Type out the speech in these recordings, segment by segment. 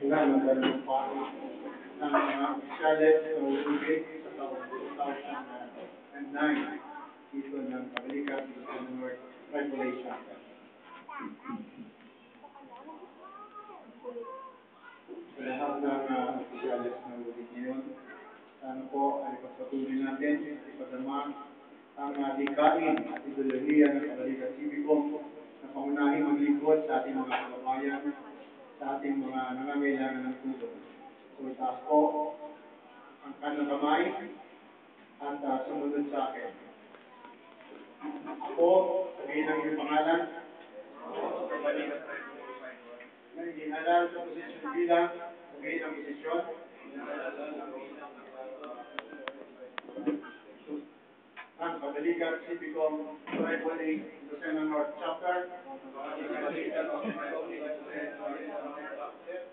Sila magkaroon pa ng mga opisyales na ulubig sa taong 2009 dito ng Pagalikas sa North Tribal Chapter. Sa lahat ng opisyales na ulubig ngayon, sana po ay pagpatuloy natin at ipadama ang dikain at ideolohiya ng Pagalikas Civicom na pangunahing maglingkod sa ating mga kababayan, sa ating mga nangangailangan ng tulong. So itaas po ang kanang kamay at sumunod sa akin. Ako, sabihin ang iyong pangalan, na inihalal sa posisyon bilang, sabihin ang posisyon, ng Pagalikas Civicom Tribal Lucena North Chapter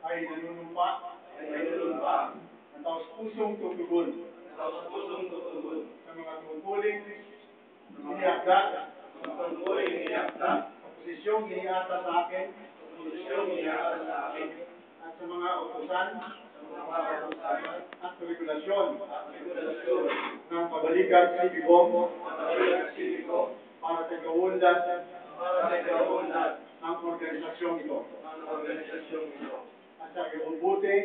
ay nanunumpa na taos-pusong tutugon sa mga tungkuling iniakda sa posisyong iniasa sa akin at sa mga utusan at regulasyon ng Pagalikas Civicom para sa kaunlad ng organisasyong ito at sa ikabubuti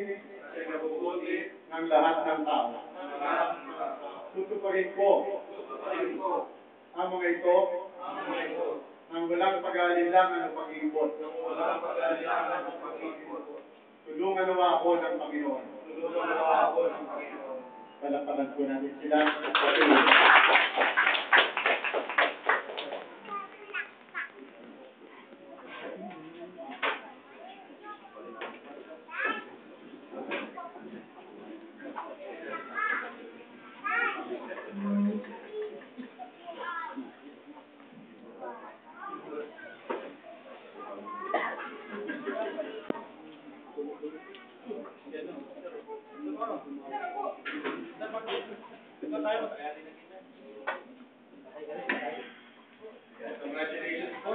ng lahat ng tao. Tutuparin ko ang mga ito ng walang pag-aalinlangan o pag-iipon. Tulungan nawa ako ng Panginoon. Palakpakan po natin sila. Congratulations po